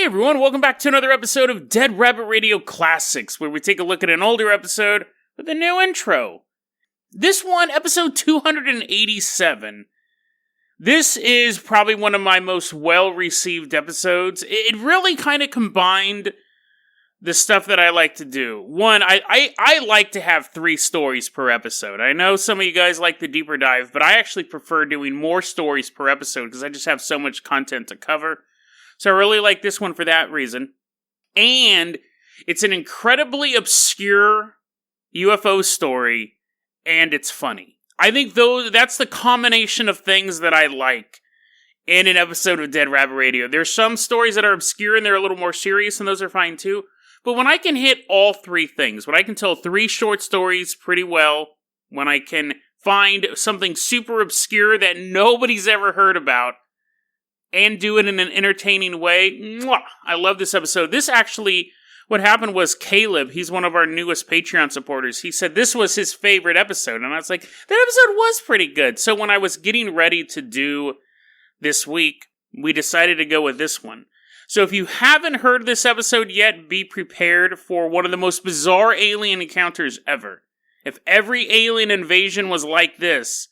Hey everyone, welcome back to another episode of Dead Rabbit Radio Classics, where we take a look at an older episode with a new intro. This one, episode 287. This is probably one of my most well-received episodes. It really kind of combined the stuff that I like to do. One, I like to have 3 stories per episode. I know some of you guys like the deeper dive, but I actually prefer doing more stories per episode because I just have so much content to cover. So I really like this one for that reason. And it's an incredibly obscure UFO story, and it's funny. I think that's the combination of things that I like in an episode of Dead Rabbit Radio. There's some stories that are obscure and they're a little more serious, and those are fine too. But when I can hit all 3 things, when I can tell 3 short stories pretty well, when I can find something super obscure that nobody's ever heard about, and do it in an entertaining way. Mwah! I love this episode. This actually, what happened was Caleb, he's one of our newest Patreon supporters, he said this was his favorite episode. And I was like, that episode was pretty good. So when I was getting ready to do this week, we decided to go with this one. So if you haven't heard this episode yet, be prepared for one of the most bizarre alien encounters ever. If every alien invasion was like this,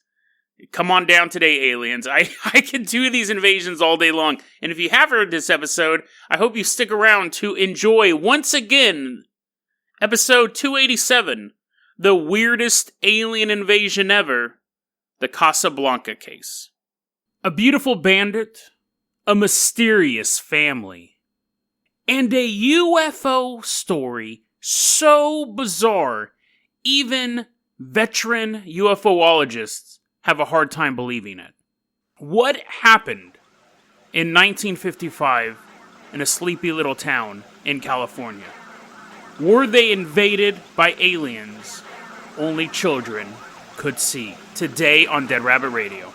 come on down today, aliens. I can do these invasions all day long. And if you have heard this episode, I hope you stick around to enjoy, once again, episode 287, the weirdest alien invasion ever, the Casablanca case. A beautiful bandit, a mysterious family, and a UFO story so bizarre, even veteran UFOologists have a hard time believing it. What happened in 1955 in a sleepy little town in California? Were they invaded by aliens only children could see? Today on Dead Rabbit Radio.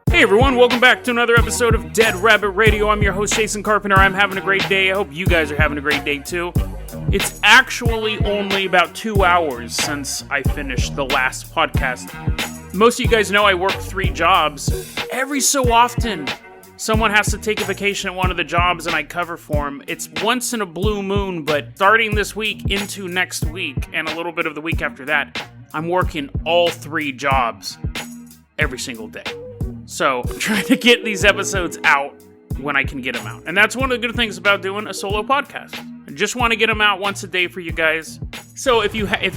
Hey everyone, welcome back to another episode of Dead Rabbit Radio. I'm your host, Jason Carpenter. I'm having a great day. I hope you guys are having a great day too. It's actually only about 2 hours since I finished the last podcast. Most of you guys know I work 3 jobs. Every so often, someone has to take a vacation at one of the jobs and I cover for them. It's once in a blue moon, but starting this week into next week and a little bit of the week after that, I'm working all 3 jobs every single day. So, I'm trying to get these episodes out when I can get them out. And that's one of the good things about doing a solo podcast. I just want to get them out once a day for you guys. So, if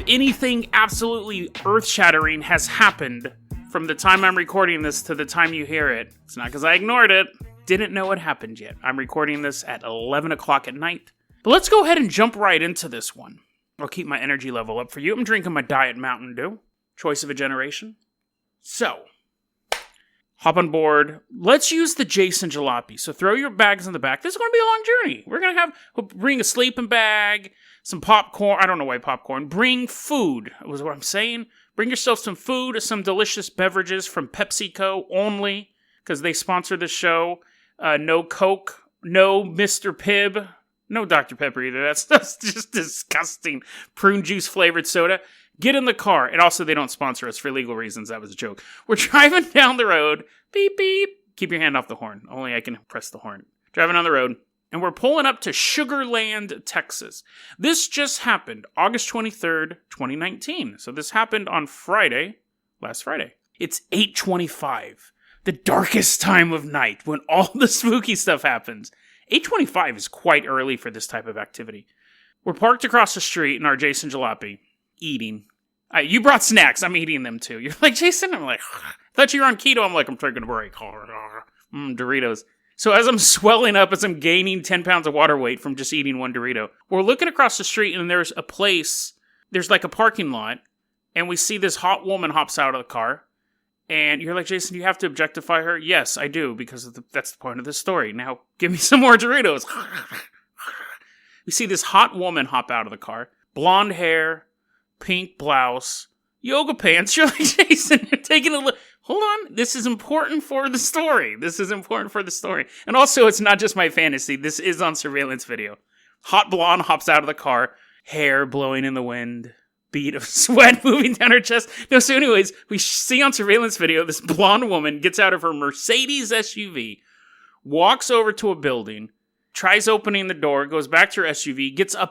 anything absolutely earth-shattering has happened from the time I'm recording this to the time you hear it, it's not because I ignored it. Didn't know it happened yet. I'm recording this at 11 o'clock at night. But let's go ahead and jump right into this one. I'll keep my energy level up for you. I'm drinking my Diet Mountain Dew. Choice of a generation. So, hop on board. Let's use the Jason Jalopy. So throw your bags in the back. This is going to be a long journey. We'll bring a sleeping bag, some popcorn. I don't know why popcorn. Bring food, was what I'm saying. Bring yourself some food, some delicious beverages from PepsiCo only, because they sponsor the show. No Coke, no Mr. Pibb, no Dr. Pepper either. That's just disgusting. Prune juice flavored soda. Get in the car. And also, they don't sponsor us for legal reasons. That was a joke. We're driving down the road. Beep, beep. Keep your hand off the horn. Only I can press the horn. Driving on the road. And we're pulling up to Sugar Land, Texas. This just happened August 23rd, 2019. So this happened on Friday, last Friday. It's 8:25. The darkest time of night when all the spooky stuff happens. 8:25 is quite early for this type of activity. We're parked across the street in our Jason Jalopy, eating. You brought snacks. I'm eating them too. You're like, Jason? I'm like, I thought you were on keto. I'm like, I'm taking a break. Doritos. So as I'm swelling up, as I'm gaining 10 pounds of water weight from just eating one Dorito, we're looking across the street and there's a place, there's like a parking lot, and we see this hot woman hops out of the car. And you're like, Jason, do you have to objectify her? Yes, I do, because that's the point of the story. Now, give me some more Doritos. We see this hot woman hop out of the car. Blonde hair, pink blouse, yoga pants. You're like, Jason, you're taking a look. Hold on. This is important for the story. And also, it's not just my fantasy. This is on surveillance video. Hot blonde hops out of the car, hair blowing in the wind, bead of sweat moving down her chest. No, so anyways, we see on surveillance video, this blonde woman gets out of her Mercedes SUV, walks over to a building, tries opening the door, goes back to her SUV, gets a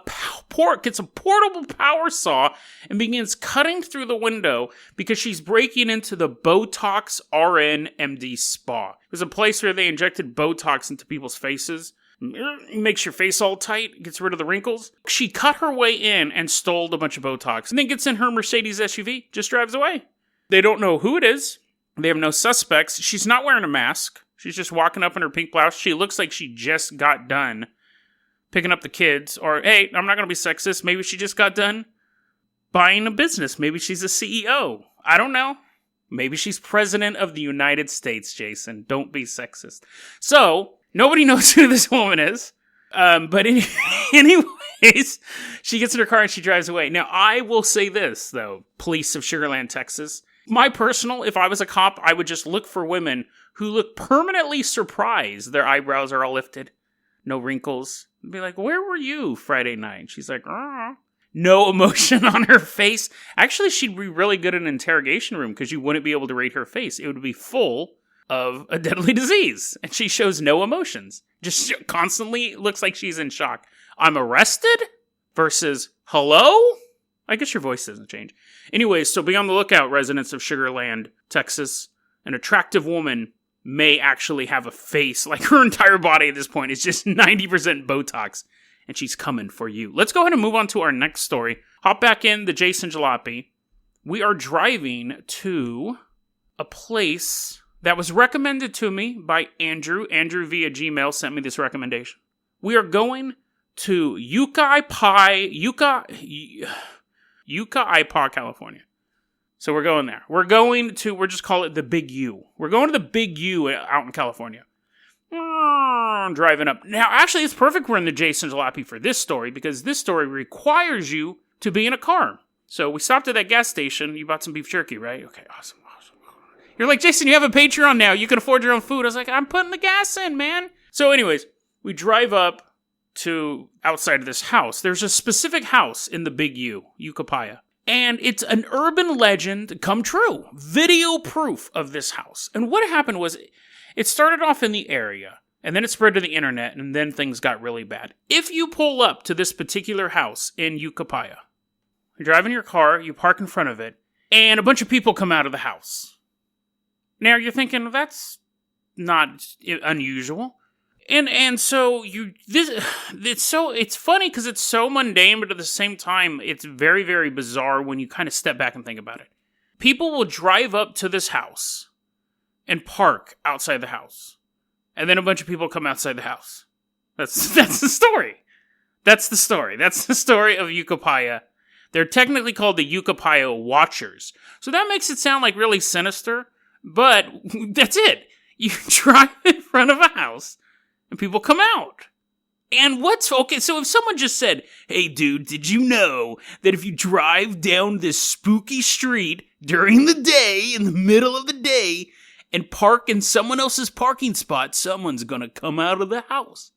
portable power saw, and begins cutting through the window because she's breaking into the Botox RN MD Spa. It was a place where they injected Botox into people's faces. It makes your face all tight, gets rid of the wrinkles. She cut her way in and stole a bunch of Botox, and then gets in her Mercedes SUV, just drives away. They don't know who it is. They have no suspects. She's not wearing a mask. She's just walking up in her pink blouse. She looks like she just got done picking up the kids. Or, hey, I'm not going to be sexist. Maybe she just got done buying a business. Maybe she's a CEO. I don't know. Maybe she's president of the United States, Jason. Don't be sexist. So, nobody knows who this woman is. But anyways, she gets in her car and she drives away. Now, I will say this, though, police of Sugar Land, Texas. If I was a cop, I would just look for women who look permanently surprised. Their eyebrows are all lifted. No wrinkles. I'd be like, where were you Friday night? She's like, no emotion on her face. Actually, she'd be really good in an interrogation room because you wouldn't be able to read her face. It would be full of a deadly disease. And she shows no emotions. Just constantly looks like she's in shock. I'm arrested versus hello? I guess your voice doesn't change. Anyways, so be on the lookout, residents of Sugar Land, Texas. An attractive woman may actually have a face, like her entire body at this point is just 90% Botox, and she's coming for you. Let's go ahead and move on to our next story. Hop back in the Jason Jalopy. We are driving to a place that was recommended to me by Andrew. Andrew via Gmail sent me this recommendation. We are going to Yucaipa, California. So we're going there. We'll just call it the Big U. We're going to the Big U out in California. Driving up. Now, actually, it's perfect we're in the Jason Jalopy for this story, because this story requires you to be in a car. So we stopped at that gas station. You bought some beef jerky, right? Okay, awesome. You're like, Jason, you have a Patreon now. You can afford your own food. I was like, I'm putting the gas in, man. So anyways, we drive up to outside of this house. There's a specific house in the Big U, Yucaipa. And it's an urban legend come true. Video proof of this house. And what happened was, it started off in the area, and then it spread to the internet, and then things got really bad. If you pull up to this particular house in Yucaipa, you drive in your car, you park in front of it, and a bunch of people come out of the house. Now you're thinking, that's not unusual. And so it's funny because it's so mundane, but at the same time, it's very, very bizarre when you kind of step back and think about it. People will drive up to this house and park outside the house. And then a bunch of people come outside the house. That's the story. That's the story. That's the story of Yucaipa. They're technically called the Yucaipa Watchers. So that makes it sound like really sinister, but that's it. You drive in front of a house and people come out. And so if someone just said, hey dude, did you know that if you drive down this spooky street during the day, in the middle of the day, and park in someone else's parking spot, someone's gonna come out of the house?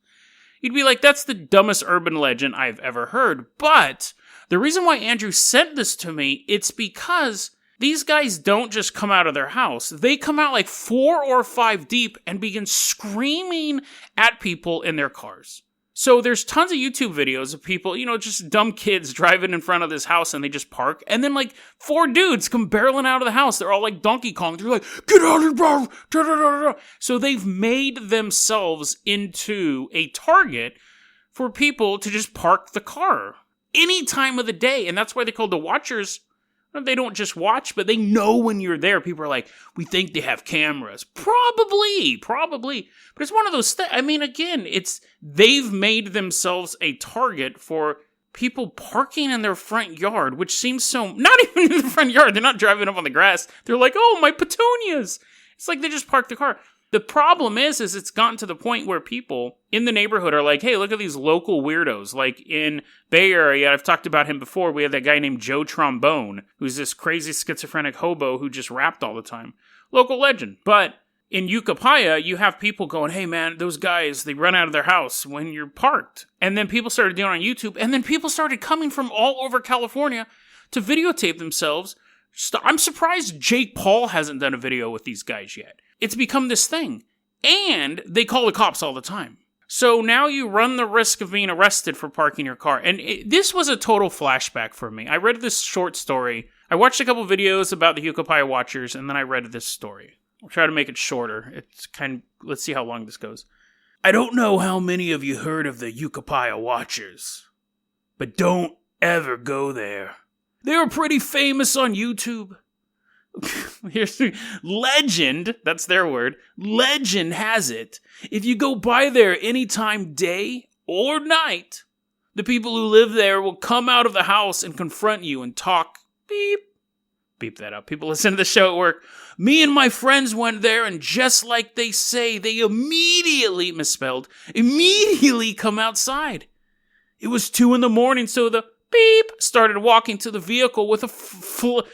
You'd be like, that's the dumbest urban legend I've ever heard. But the reason why Andrew sent this to me, it's because these guys don't just come out of their house. They come out like 4 or 5 deep and begin screaming at people in their cars. So there's tons of YouTube videos of people, just dumb kids driving in front of this house and they just park. And then like 4 dudes come barreling out of the house. They're all like Donkey Kong. They're like, get out of here, bro. Da, da, da, da. So they've made themselves into a target for people to just park the car any time of the day. And that's why they're called the Watchers. They don't just watch, but they know when you're there. People are like, we think they have cameras. Probably. But it's one of those things. I mean, again, they've made themselves a target for people parking in their front yard, which seems so, not even in the front yard. They're not driving up on the grass. They're like, oh, my petunias. It's like they just parked the car. The problem is it's gotten to the point where people in the neighborhood are like, hey, look at these local weirdos. Like in Bay Area, I've talked about him before. We had that guy named Joe Trombone, who's this crazy schizophrenic hobo who just rapped all the time. Local legend. But in Yucaipa, you have people going, hey man, those guys, they run out of their house when you're parked. And then people started doing it on YouTube. And then people started coming from all over California to videotape themselves. I'm surprised Jake Paul hasn't done a video with these guys yet. It's become this thing. And they call the cops all the time. So now you run the risk of being arrested for parking your car. And this was a total flashback for me. I read this short story. I watched a couple videos about the Yucaipa Watchers, and then I read this story. I'll try to make it shorter. It's let's see how long this goes. I don't know how many of you heard of the Yucaipa Watchers, but don't ever go there. They were pretty famous on YouTube. Here's legend, that's their word. Legend has it, if you go by there anytime day or night, the people who live there will come out of the house and confront you and talk. Beep that up. People listen to the show at work. Me and my friends went there, and just like they say, they immediately, misspelled, immediately come outside. It was 2 a.m, so the beep started walking to the vehicle with a flashlight.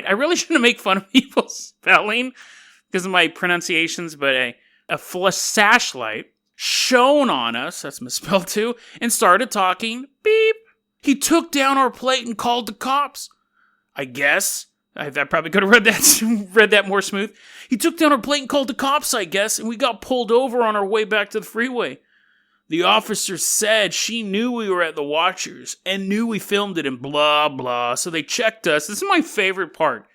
I really shouldn't make fun of people's spelling because of my pronunciations, but a flashlight shone on us, that's misspelled too, and started talking. Beep. He took down our plate and called the cops. I guess. I probably could have read that more smooth. He took down our plate and called the cops, I guess, and we got pulled over on our way back to the freeway. The officer said she knew we were at the Watchers and knew we filmed it and blah, blah. So they checked us. This is my favorite part.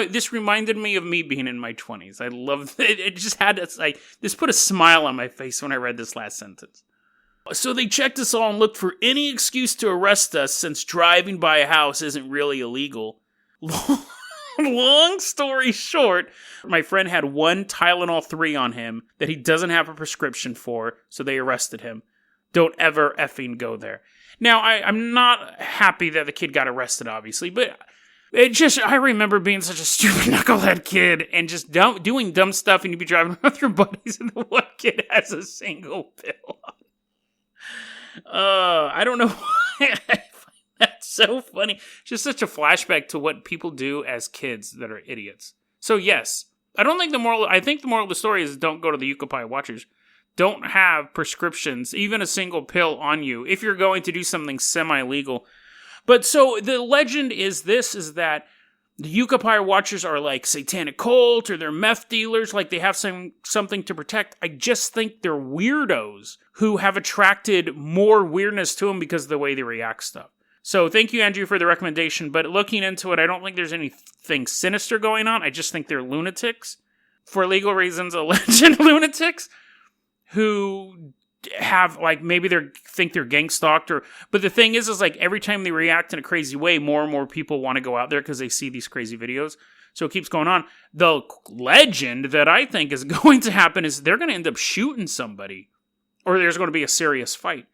This reminded me of me being in my 20s. I love it. It just had this put a smile on my face when I read this last sentence. So they checked us all and looked for any excuse to arrest us since driving by a house isn't really illegal. Long story short, my friend had one Tylenol 3 on him that he doesn't have a prescription for, so they arrested him. Don't ever effing go there. Now, I'm not happy that the kid got arrested, obviously, but I remember being such a stupid knucklehead kid and just doing dumb stuff, and you'd be driving around with your buddies, and the one kid has a single pill on. I don't know why. That's so funny. Just such a flashback to what people do as kids that are idiots. So yes, I think the moral of the story is don't go to the Yucaipa Watchers. Don't have prescriptions, even a single pill on you, if you're going to do something semi-legal. But so the legend is that the Yucaipa Watchers are like satanic cult or they're meth dealers, like they have something to protect. I just think they're weirdos who have attracted more weirdness to them because of the way they react stuff. So thank you, Andrew, for the recommendation, but looking into it, I don't think there's anything sinister going on. I just think they're lunatics. For legal reasons, alleged lunatics who have, maybe think they're gang stalked, but the thing is every time they react in a crazy way, more and more people want to go out there because they see these crazy videos. So it keeps going on. The legend that I think is going to happen is they're going to end up shooting somebody, or there's going to be a serious fight.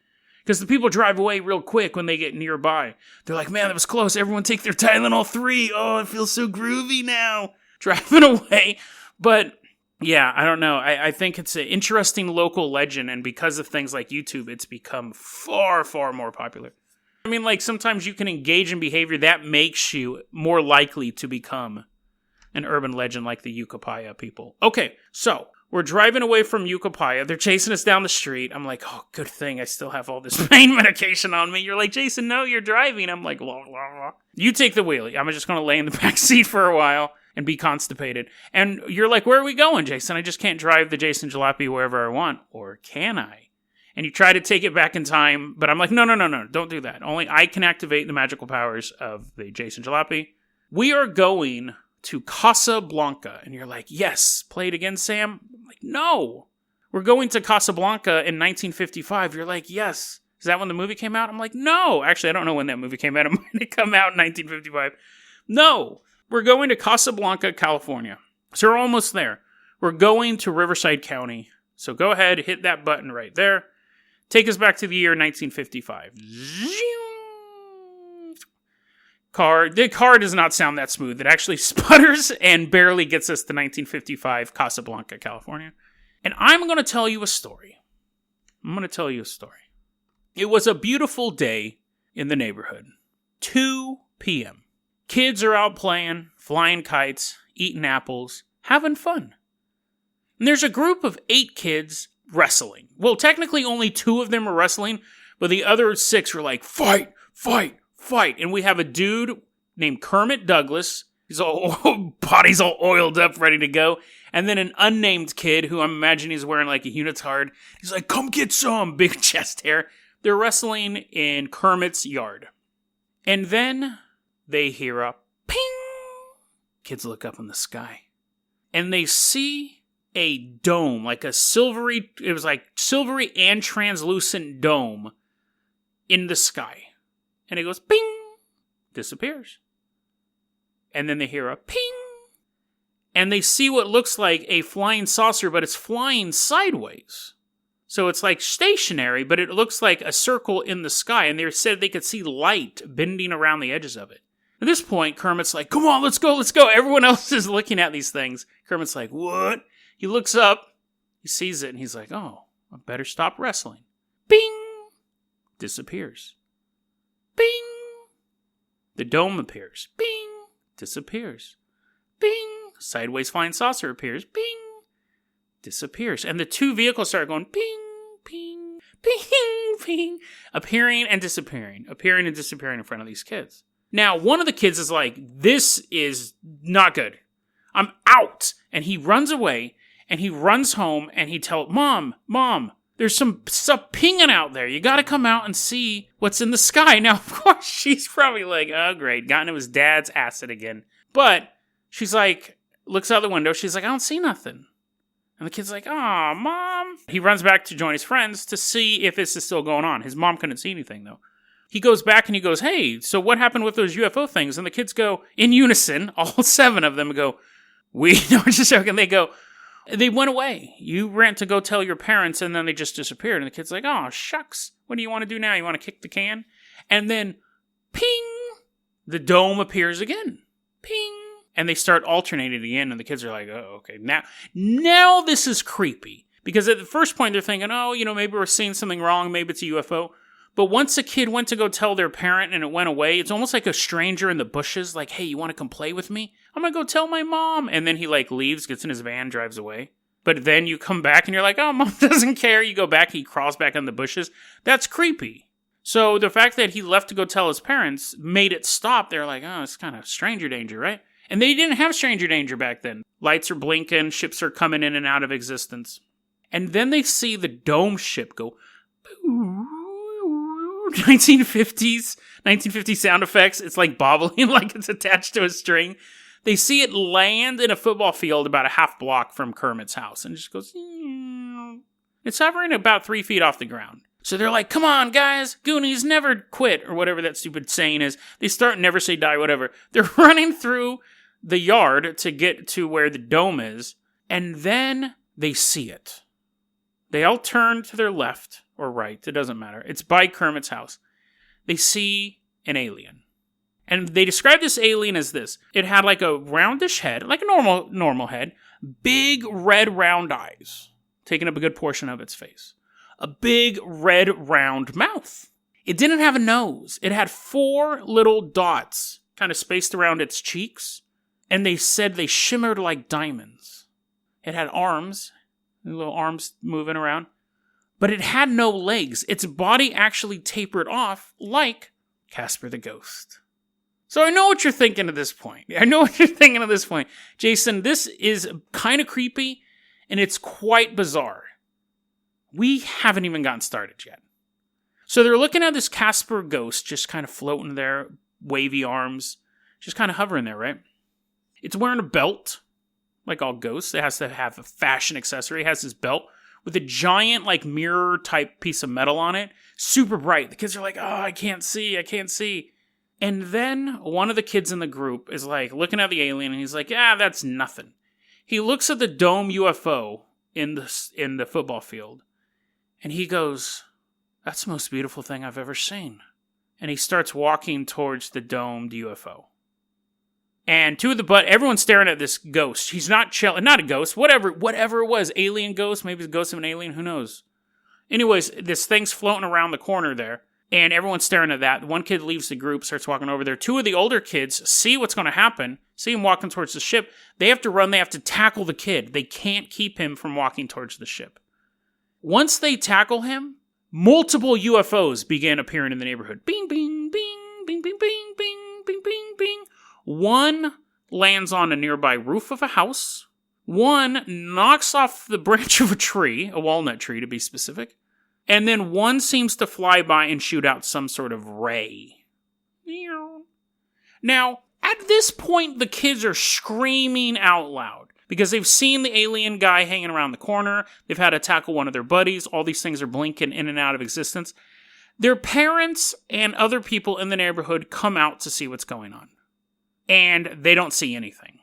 Because the people drive away real quick when they get nearby. They're like, man, that was close. Everyone take their Tylenol 3. Oh, it feels so groovy now. Driving away. But, yeah, I don't know. I think it's an interesting local legend. And because of things like YouTube, it's become far, far more popular. I mean, sometimes you can engage in behavior that makes you more likely to become an urban legend like the Yucaipa people. Okay, so we're driving away from Yucaipa. They're chasing us down the street. I'm like, oh, good thing I still have all this pain medication on me. You're like, Jason, no, you're driving. I'm like, blah, blah, blah. You take the wheelie. I'm just going to lay in the back seat for a while and be constipated. And you're like, where are we going, Jason? I just can't drive the Jason Jalopy wherever I want. Or can I? And you try to take it back in time, but I'm like, no, don't do that. Only I can activate the magical powers of the Jason Jalopy. We are going to Casa Blanca. And you're like, yes, play it again, Sam? I'm like, no. We're going to Casablanca in 1955. You're like, yes. Is that when the movie came out? I'm like, no. Actually, I don't know when that movie came out. It might have come out in 1955. No. We're going to Casablanca, California. So we're almost there. We're going to Riverside County. So go ahead, hit that button right there. Take us back to the year 1955. The car does not sound that smooth. It actually sputters and barely gets us to 1955 Casablanca, California. And I'm going to tell you a story. It was a beautiful day in the neighborhood. 2 p.m. Kids are out playing, flying kites, eating apples, having fun. And there's a group of 8 kids wrestling. Well, technically only 2 of them are wrestling, but the other 6 are like, fight, fight, fight. And we have a dude named Kermit Douglas. His body's all oiled up, ready to go. And then an unnamed kid who I'm imagining is wearing like a unitard. He's like, come get some, big chest hair. They're wrestling in Kermit's yard. And then they hear a ping. Kids look up in the sky. And they see a dome, like a silvery, it was like silvery and translucent dome in the sky. And it goes ping, disappears. And then they hear a ping. And they see what looks like a flying saucer, but it's flying sideways. So it's like stationary, but it looks like a circle in the sky. And they said they could see light bending around the edges of it. At this point, Kermit's like, come on, let's go. Everyone else is looking at these things. Kermit's like, what? He looks up, he sees it, and he's like, oh, I better stop wrestling. Bing! Disappears. Bing! The dome appears. Bing! Disappears. Bing! Sideways flying saucer appears. Bing! Disappears. And the two vehicles start going ping, ping, ping, ping, appearing and disappearing in front of these kids. Now, one of the kids is like, this is not good. I'm out. And he runs away, and he runs home, and he tells, Mom, there's some stuff pinging out there. You gotta come out and see what's in the sky. Now, of course, she's probably like, oh, great, got into his dad's acid again. But she's like, looks out the window, she's like, I don't see nothing. And the kid's like, aw, Mom. He runs back to join his friends to see if this is still going on. His mom couldn't see anything, though. He goes back and he goes, hey, so what happened with those UFO things? And the kids go, in unison, all 7 of them go, no, just joking. They go, they went away. You ran to go tell your parents, and then they just disappeared. And the kid's like, oh, shucks. What do you want to do now? You want to kick the can? And then, ping, the dome appears again. Ping. And they start alternating again, and the kids are like, oh, okay. Now this is creepy. Because at the first point, they're thinking, oh, maybe we're seeing something wrong. Maybe it's a UFO. But once a kid went to go tell their parent and it went away, it's almost like a stranger in the bushes, like, hey, you want to come play with me? I'm going to go tell my mom. And then he leaves, gets in his van, drives away. But then you come back and you're like, oh, Mom doesn't care. You go back, he crawls back in the bushes. That's creepy. So the fact that he left to go tell his parents made it stop. They're like, oh, it's kind of stranger danger, right? And they didn't have stranger danger back then. Lights are blinking, ships are coming in and out of existence. And then they see the dome ship go, 1950s sound effects. It's like bobbling, like it's attached to a string. They see it land in a football field about a half block from Kermit's house, and it just goes, it's hovering about 3 feet off the ground. So they're like, come on, guys, Goonies never quit, or whatever that stupid saying is. They start never say die, whatever. They're running through the yard to get to where the dome is, and then they see it. They all turn to their left or right, it doesn't matter. It's by Kermit's house. They see an alien. And they describe this alien as this. It had like a roundish head, like a normal head, big red round eyes, taking up a good portion of its face. A big red round mouth. It didn't have a nose. It had 4 little dots kind of spaced around its cheeks. And they said they shimmered like diamonds. It had arms, little arms moving around. But it had no legs. Its body actually tapered off like Casper the Ghost. So I know what you're thinking at this point. Jason, this is kind of creepy, and it's quite bizarre. We haven't even gotten started yet. So they're looking at this Casper ghost just kind of floating there, wavy arms, just kind of hovering there, right? It's wearing a belt, like all ghosts. It has to have a fashion accessory. It has this belt with a giant, like, mirror-type piece of metal on it. Super bright. The kids are like, oh, I can't see. And then one of the kids in the group is, like, looking at the alien, and he's like, that's nothing. He looks at the dome UFO in the football field, and he goes, that's the most beautiful thing I've ever seen. And he starts walking towards the domed UFO. And everyone's staring at this ghost. He's not a ghost, whatever it was, alien ghost, maybe the ghost of an alien, who knows. Anyways, this thing's floating around the corner there, and everyone's staring at that. One kid leaves the group, starts walking over there. 2 of the older kids see what's going to happen, see him walking towards the ship. They have to run, they have to tackle the kid. They can't keep him from walking towards the ship. Once they tackle him, multiple UFOs began appearing in the neighborhood. Bing, bing, bing. bing, bing, bing, bing, bing, bing, bing. One lands on a nearby roof of a house. One knocks off the branch of a tree, a walnut tree to be specific. And then one seems to fly by and shoot out some sort of ray. Now, at this point, the kids are screaming out loud because they've seen the alien guy hanging around the corner. They've had to tackle one of their buddies. All these things are blinking in and out of existence. Their parents and other people in the neighborhood come out to see what's going on. And they don't see anything.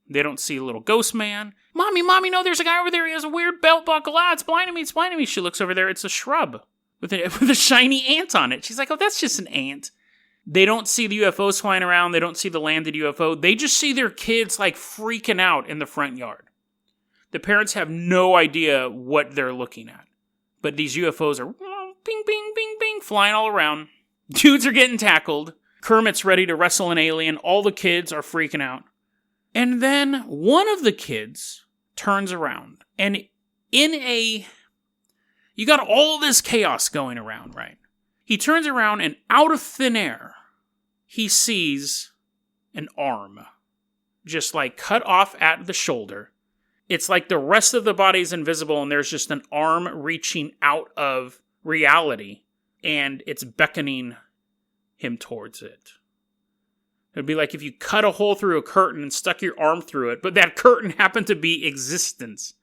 They don't see a little ghost man. Mommy, no, there's a guy over there. He has a weird belt buckle. It's blinding me. She looks over there. It's a shrub with a shiny ant on it. She's like, oh, that's just an ant. They don't see the UFOs flying around. They don't see the landed UFO. They just see their kids like freaking out in the front yard. The parents have no idea what they're looking at. But these UFOs are bing, bing, bing, bing, flying all around. Dudes are getting tackled. Kermit's ready to wrestle an alien. All the kids are freaking out. And then one of the kids turns around. And you got all this chaos going around, right? He turns around and out of thin air, he sees an arm. Just like cut off at the shoulder. It's like the rest of the body's invisible and there's just an arm reaching out of reality. And it's beckoning him towards it. It'd be like if you cut a hole through a curtain and stuck your arm through it, but that curtain happened to be existence.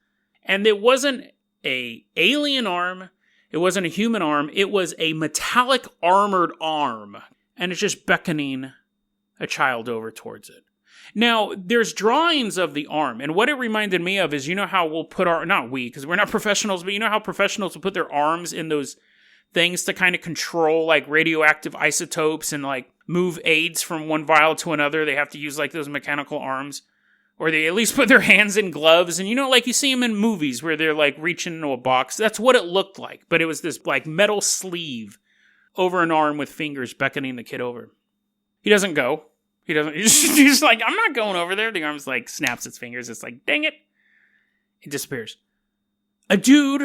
And it wasn't an alien arm. It wasn't a human arm. It was a metallic armored arm. And it's just beckoning a child over towards it. Now, there's drawings of the arm. And what it reminded me of is, you know how we'll put not we, because we're not professionals, but you know how professionals will put their arms in those things to kind of control like radioactive isotopes and like move aids from one vial to another. They have to use like those mechanical arms. Or they at least put their hands in gloves. And you know, like you see them in movies where they're like reaching into a box. That's what it looked like. But it was this like metal sleeve over an arm with fingers beckoning the kid over. He doesn't go. He's like, I'm not going over there. The arm's like snaps its fingers. It's like, dang it. It disappears. A dude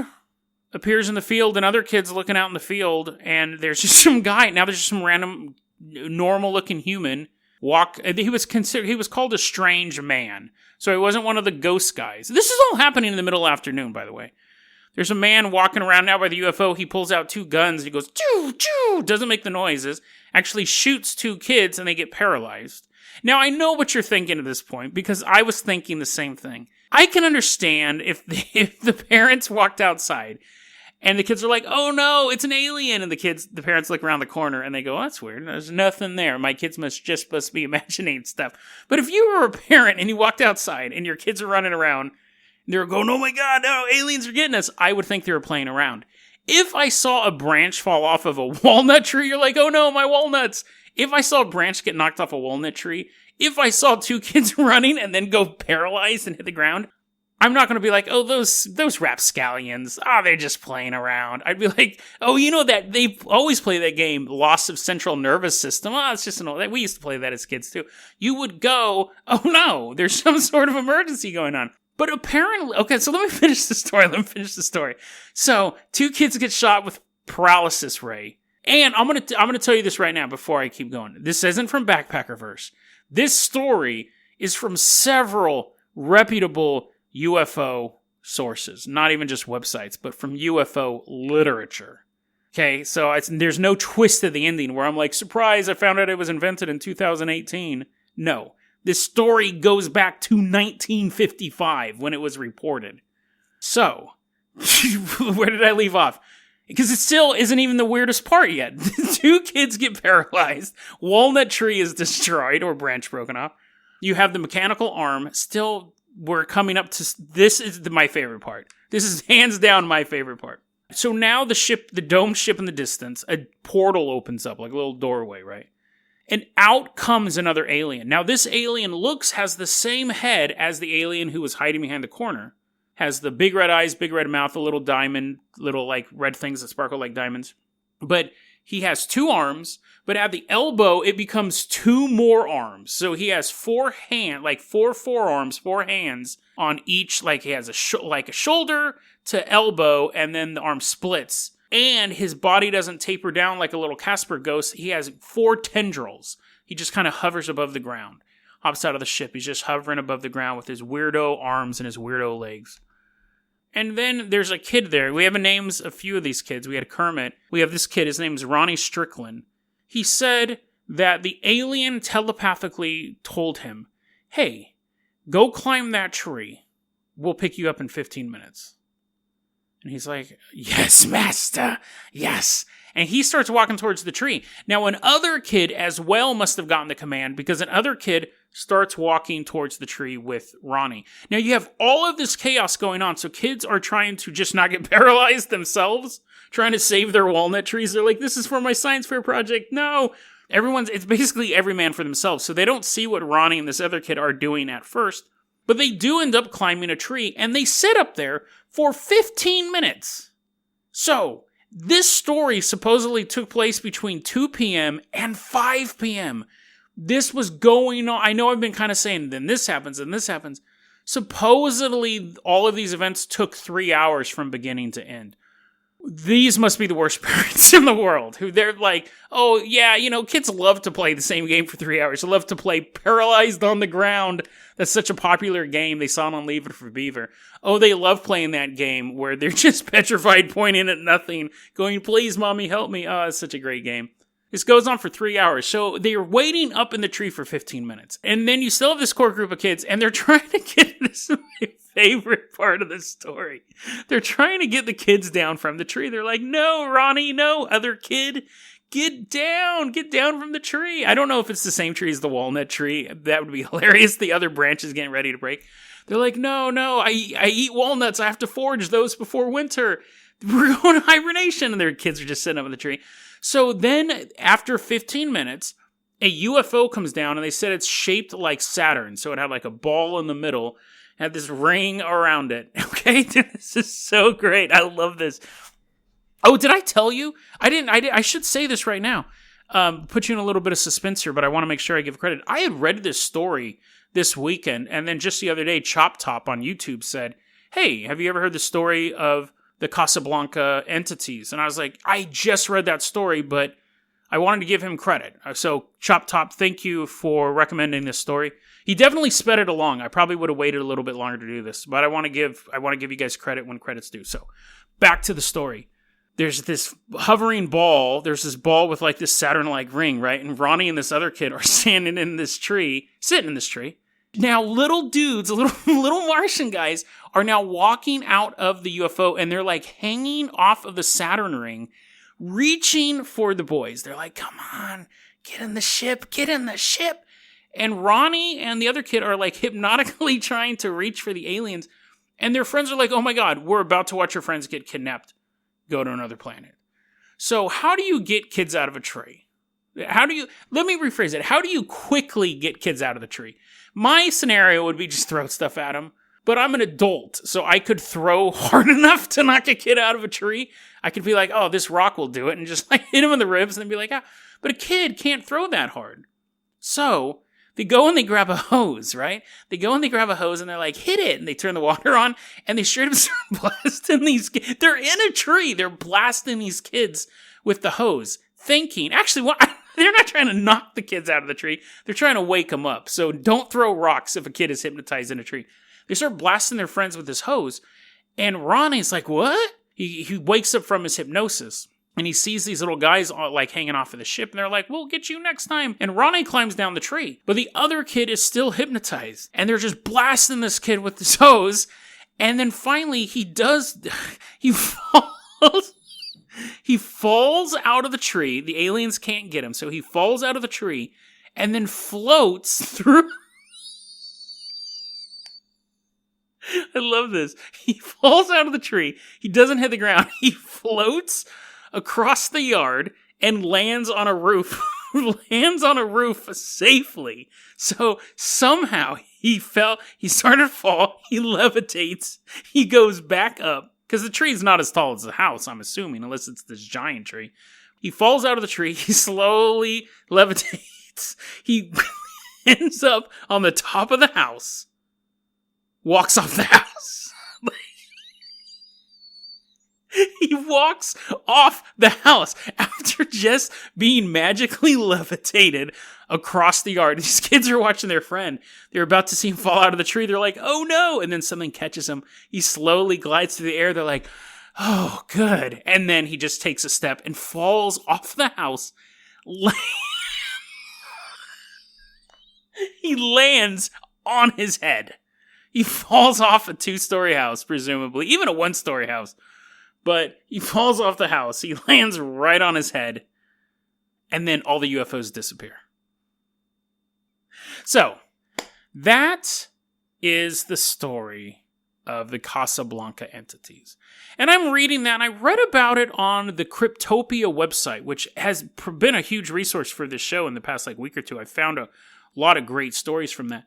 appears in the field and other kids looking out in the field. And there's just some guy. Now there's just some random normal looking human. He was called a strange man. So he wasn't one of the ghost guys. This is all happening in the middle of the afternoon, by the way. There's a man walking around now by the UFO. He pulls out two guns. He goes, choo, choo, doesn't make the noises. Actually shoots two kids and they get paralyzed. Now, I know what you're thinking at this point because I was thinking the same thing. I can understand if the parents walked outside and the kids are like, oh no, it's an alien. And the parents look around the corner and they go, oh, that's weird. There's nothing there. My kids must be imagining stuff. But if you were a parent and you walked outside and your kids are running around, and they're going, oh my God, no, aliens are getting us, I would think they were playing around. If I saw a branch fall off of a walnut tree, you're like, oh no, my walnuts. If I saw a branch get knocked off a walnut tree, if I saw two kids running and then go paralyzed and hit the ground, I'm not going to be like, oh, those rapscallions, they're just playing around. I'd be like, oh, you know that they always play that game, loss of central nervous system. It's just we used to play that as kids too. You would go, oh no, there's some sort of emergency going on. But apparently, okay, so let me finish the story. So, two kids get shot with paralysis ray. And I'm gonna tell you this right now before I keep going. This isn't from Backpackerverse. This story is from several reputable UFO sources. Not even just websites, but from UFO literature. Okay, so there's no twist at the ending where I'm like, surprise, I found out it was invented in 2018. No. This story goes back to 1955 when it was reported. So, where did I leave off? Because it still isn't even the weirdest part yet. Two kids get paralyzed. Walnut tree is destroyed or branch broken off. You have the mechanical arm. Still, we're coming up to... This is my favorite part. This is hands down my favorite part. So now the domed ship in the distance, a portal opens up, like a little doorway, right? And out comes another alien. Now, this alien has the same head as the alien who was hiding behind the corner. Has the big red eyes, big red mouth, a little diamond, little like red things that sparkle like diamonds. But he has two arms, but at the elbow, it becomes two more arms. So he has four forearms, four hands on each. Like he has a shoulder to elbow, and then the arm splits And his body doesn't taper down like a little Casper ghost. He has 4 tendrils. He just kind of hovers above the ground. Hops out of the ship. He's just hovering above the ground with his weirdo arms and his weirdo legs. And then there's a kid there. We have names a few of these kids. We had Kermit. We have this kid. His name's Ronnie Strickland. He said that the alien telepathically told him, hey, go climb that tree. We'll pick you up in 15 minutes. And he's like, yes, master, yes. And he starts walking towards the tree. Now, an other kid as well must have gotten the command because an other kid starts walking towards the tree with Ronnie. Now, you have all of this chaos going on. So kids are trying to just not get paralyzed themselves, trying to save their walnut trees. They're like, this is for my science fair project. No. It's basically every man for themselves. So they don't see what Ronnie and this other kid are doing at first. But they do end up climbing a tree, and they sit up there for 15 minutes. So, this story supposedly took place between 2 p.m. and 5 p.m. This was going on. I know I've been kind of saying, then this happens, and this happens. Supposedly, all of these events took 3 hours from beginning to end. These must be the worst parents in the world, who they're like, oh, yeah, kids love to play the same game for 3 hours. They love to play Paralyzed on the Ground. That's such a popular game. They saw it on Leave It for Beaver. Oh, they love playing that game where they're just petrified, pointing at nothing, going, please, mommy, help me. Oh, it's such a great game. This goes on for 3 hours. So they're waiting up in the tree for 15 minutes. And then you still have this core group of kids, and they're trying to get, this is my favorite part of the story. They're trying to get the kids down from the tree. They're like, no, Ronnie, no, other kid, get down from the tree. I don't know if it's the same tree as the walnut tree. That would be hilarious. The other branch is getting ready to break. They're like, no, I eat walnuts. I have to forage those before winter. We're going to hibernation. And their kids are just sitting up in the tree. So then, after 15 minutes, a UFO comes down, and they said it's shaped like Saturn. So it had like a ball in the middle, had this ring around it. Okay, this is so great. I love this. Oh, did I tell you? I should say this right now. Put you in a little bit of suspense here, but I want to make sure I give credit. I had read this story this weekend, and then just the other day, Chop Top on YouTube said, hey, have you ever heard the story of the Casablanca entities? And I was like, I just read that story, but I wanted to give him credit. So, Chop Top, thank you for recommending this story. He definitely sped it along. I probably would have waited a little bit longer to do this, but I want to give you guys credit when credit's due. So, back to the story. There's this hovering ball. There's this ball with like this Saturn-like ring, right? And Ronnie and this other kid are sitting in this tree. Now, little dudes, little Martian guys, are now walking out of the UFO, and they're like hanging off of the Saturn ring, reaching for the boys. They're like, come on, get in the ship. And Ronnie and the other kid are like hypnotically trying to reach for the aliens. And their friends are like, oh my God, we're about to watch your friends get kidnapped. Go to another planet. So how do you get kids out of a tree? Let me rephrase it. How do you quickly get kids out of the tree? My scenario would be just throw stuff at them. But I'm an adult, so I could throw hard enough to knock a kid out of a tree. I could be like, oh, this rock will do it, and just like hit him in the ribs and be like, ah. But a kid can't throw that hard. So they go and they grab a hose, right? They go and they grab a hose and they're like, hit it. And they turn the water on and they straight up start blasting these kids. They're in a tree. They're blasting these kids with the hose, thinking, actually, they're not trying to knock the kids out of the tree. They're trying to wake them up. So don't throw rocks if a kid is hypnotized in a tree. They start blasting their friends with this hose. And Ronnie's like, what? He wakes up from his hypnosis. And he sees these little guys like hanging off of the ship. And they're like, we'll get you next time. And Ronnie climbs down the tree. But the other kid is still hypnotized. And they're just blasting this kid with this hose. And then finally he falls. He falls out of the tree. The aliens can't get him. So he falls out of the tree. And then floats through. I love this. He falls out of the tree. He doesn't hit the ground. He floats across the yard and lands on a roof. Safely. So somehow he started to fall, he levitates, he goes back up, because the tree's not as tall as the house, I'm assuming, unless it's this giant tree. He falls out of the tree, he slowly levitates, he ends up on the top of the house, walks off the house. He walks off the house after just being magically levitated across the yard. These kids are watching their friend. They're about to see him fall out of the tree. They're like, oh no. And then something catches him. He slowly glides through the air. They're like, oh, good. And then he just takes a step and falls off the house. He lands on his head. He falls off a 2-story house, presumably. Even a 1-story house. But he falls off the house. He lands right on his head. And then all the UFOs disappear. So, that is the story of the Casablanca entities. And I'm reading that, and I read about it on the Cryptopia website, which has been a huge resource for this show in the past week or two. I found a lot of great stories from that.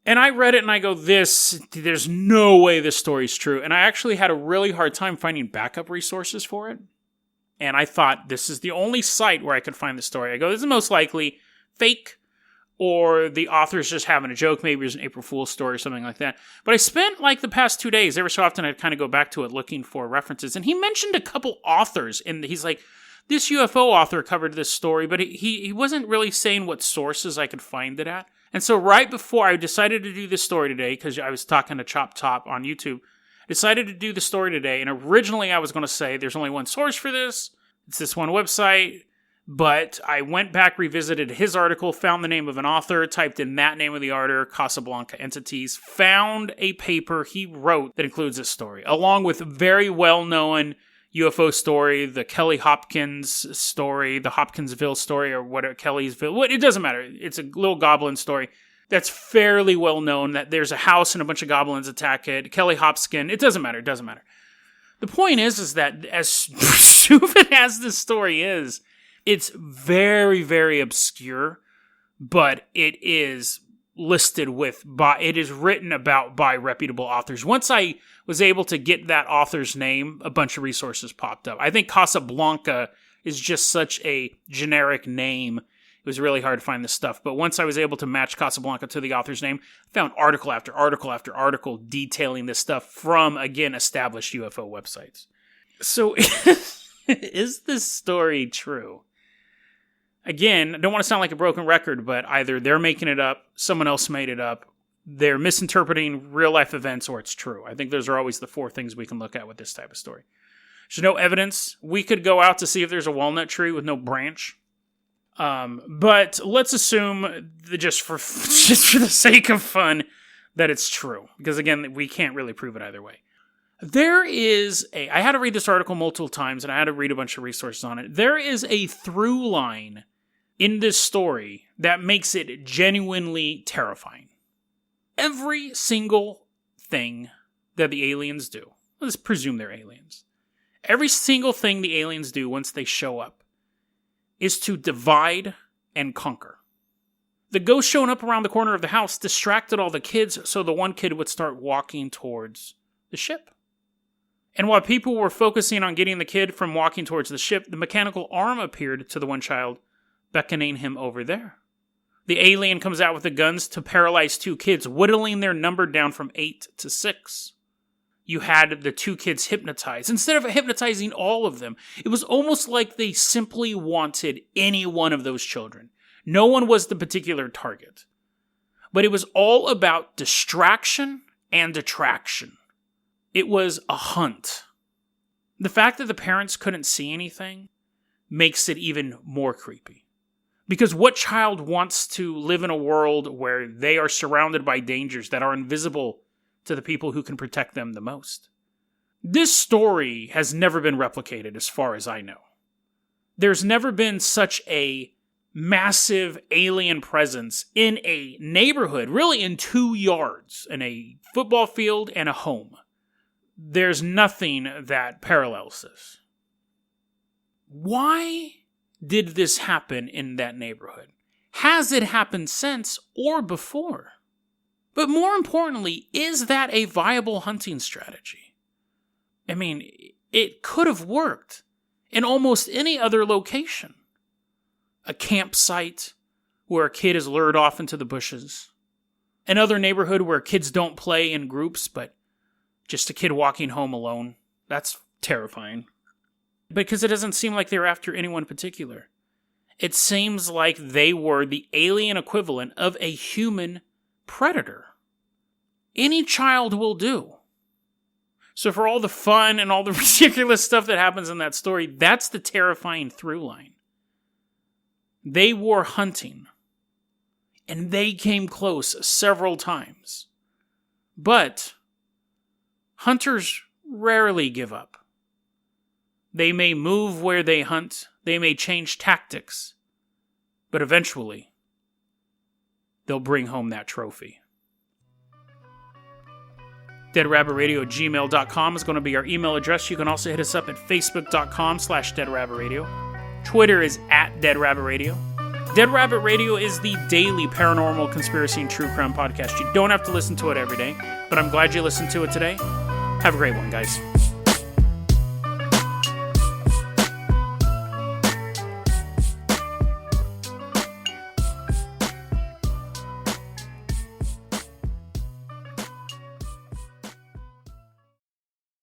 And I read it and I go, there's no way this story's true. And I actually had a really hard time finding backup resources for it. And I thought, this is the only site where I could find the story. I go, this is most likely fake, or the author's just having a joke. Maybe there's an April Fool's story or something like that. But I spent the past 2 days, every so often I'd kind of go back to it looking for references. And he mentioned a couple authors. And he's like, this UFO author covered this story, but he wasn't really saying what sources I could find it at. And so right before I decided to do this story today, because I was talking to Chop Top on YouTube, decided to do the story today, and originally I was going to say there's only one source for this, it's this one website, but I went back, revisited his article, found the name of an author, typed in that name of the author, Casablanca Entities, found a paper he wrote that includes this story, along with very well-known UFO story, the Kelly Hopkins story, the Hopkinsville story, or whatever, Kellysville. It doesn't matter. It's a little goblin story that's fairly well known, that there's a house and a bunch of goblins attack it. Kelly Hopkins. It doesn't matter. The point is that as stupid as this story is, it's very, very obscure, but it is listed it is written about by reputable authors. Once I was able to get that author's name, a bunch of resources popped up. I think Casablanca is just such a generic name. It was really hard to find this stuff. But once I was able to match Casablanca to the author's name, I found article after article after article detailing this stuff from, again, established UFO websites. So, is this story true? Again, I don't want to sound like a broken record, but either they're making it up, someone else made it up, they're misinterpreting real-life events, or it's true. I think those are always the 4 things we can look at with this type of story. There's no evidence. We could go out to see if there's a walnut tree with no branch. But let's assume that just for the sake of fun that it's true. Because again, we can't really prove it either way. I had to read this article multiple times, and I had to read a bunch of resources on it. There is a through line in this story that makes it genuinely terrifying. Every single thing that the aliens do, let's presume they're aliens, every single thing the aliens do once they show up is to divide and conquer. The ghost showing up around the corner of the house distracted all the kids, so the one kid would start walking towards the ship. And while people were focusing on getting the kid from walking towards the ship, the mechanical arm appeared to the one child, beckoning him over there. The alien comes out with the guns to paralyze 2 kids, whittling their number down from 8 to 6. You had the 2 kids hypnotized. Instead of hypnotizing all of them, it was almost like they simply wanted any one of those children. No one was the particular target. But it was all about distraction and attraction. It was a hunt. The fact that the parents couldn't see anything makes it even more creepy. Because what child wants to live in a world where they are surrounded by dangers that are invisible to the people who can protect them the most? This story has never been replicated as far as I know. There's never been such a massive alien presence in a neighborhood, really in 2 yards, in a football field and a home. There's nothing that parallels this. Why did this happen in that neighborhood? Has it happened since or before? But more importantly, is that a viable hunting strategy? I mean, it could have worked in almost any other location. A campsite where a kid is lured off into the bushes. Another neighborhood where kids don't play in groups, but just a kid walking home alone. That's terrifying. Because it doesn't seem like they're after anyone in particular. It seems like they were the alien equivalent of a human predator. Any child will do. So for all the fun and all the ridiculous stuff that happens in that story, that's the terrifying through line. They were hunting. And they came close several times. But hunters rarely give up. They may move where they hunt. They may change tactics. But eventually, they'll bring home that trophy. DeadRabbitRadio@gmail.com is going to be our email address. You can also hit us up at Facebook.com/DeadRabbitRadio. Twitter is @DeadRabbitRadio. Dead Rabbit Radio is the daily paranormal, conspiracy, and true crime podcast. You don't have to listen to it every day, but I'm glad you listened to it today. Have a great one, guys.